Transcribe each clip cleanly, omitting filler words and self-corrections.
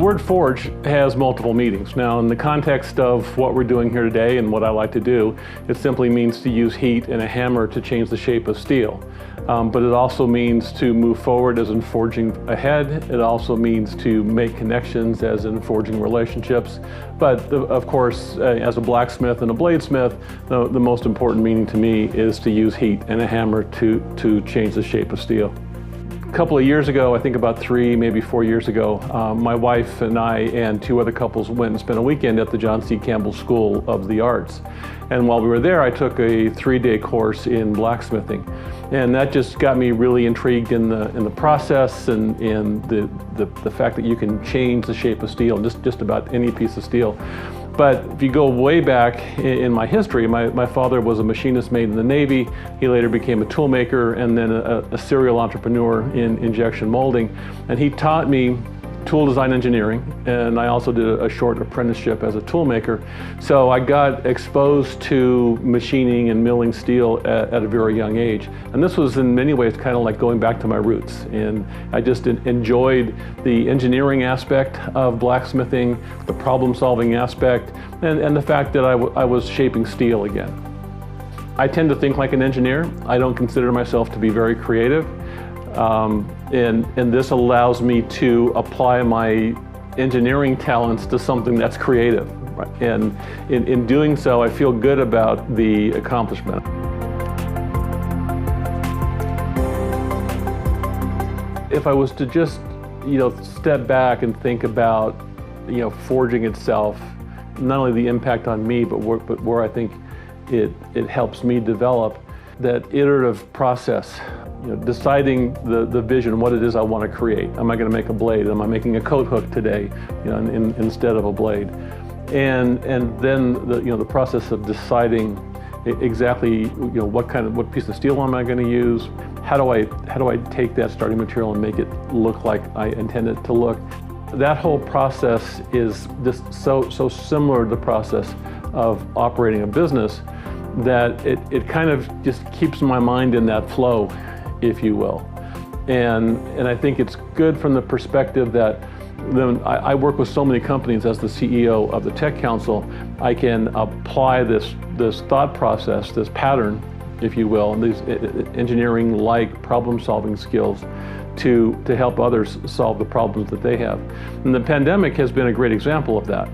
word forge has multiple meanings. Now, in the context of what we're doing here today and what I like to do, it simply means to use heat and a hammer to change the shape of steel. But it also means to move forward as in forging ahead. It also means to make connections as in forging relationships. But of course, as a blacksmith and a bladesmith, the most important meaning to me is to use heat and a hammer to change the shape of steel. A couple of years ago, I think about 3, maybe 4 years ago, my wife and I and 2 other couples went and spent a weekend at the John C. Campbell School of the Arts. And while we were there, I took a 3-day course in blacksmithing. And that just got me really intrigued in the process and the fact that you can change the shape of steel, just about any piece of steel. But if you go way back in my history, my father was a machinist mate in the Navy. He later became a tool maker and then a serial entrepreneur in injection molding. And he taught me tool design engineering, and I also did a short apprenticeship as a tool maker. So I got exposed to machining and milling steel at a very young age. And this was in many ways kind of like going back to my roots. And I just enjoyed the engineering aspect of blacksmithing, the problem solving aspect, and the fact that I was shaping steel again. I tend to think like an engineer. I don't consider myself to be very creative. And this allows me to apply my engineering talents to something that's creative. Right? And in doing so, I feel good about the accomplishment. If I was to just, step back and think about, forging itself, not only the impact on me, but where I think it helps me develop, that iterative process. Deciding the vision, what it is I want to create. Am I going to make a blade? Am I making a coat hook today, instead of a blade? And then the process of deciding exactly what piece of steel am I going to use? How do I take that starting material and make it look like I intend it to look? That whole process is just so similar to the process of operating a business that it kind of just keeps my mind in that flow, if you will. And I think it's good from the perspective that I work with so many companies as the CEO of the Tech Council. I can apply this thought process, this pattern, if you will, and these engineering-like problem-solving skills to help others solve the problems that they have. And the pandemic has been a great example of that.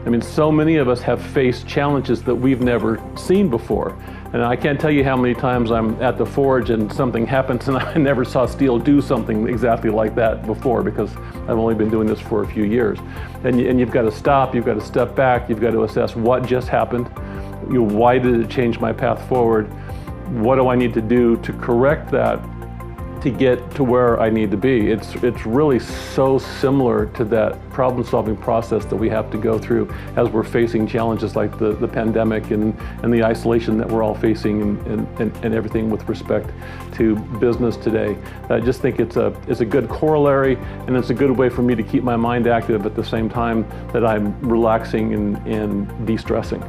I mean, so many of us have faced challenges that we've never seen before. And I can't tell you how many times I'm at the forge and something happens and I never saw steel do something exactly like that before, because I've only been doing this for a few years. And you've got to stop, you've got to step back, you've got to assess what just happened, why did it change my path forward, what do I need to do to correct that to get to where I need to be. It's really so similar to that problem-solving process that we have to go through as we're facing challenges like the pandemic and the isolation that we're all facing and everything with respect to business today. I just think it's a good corollary, and it's a good way for me to keep my mind active at the same time that I'm relaxing and de-stressing.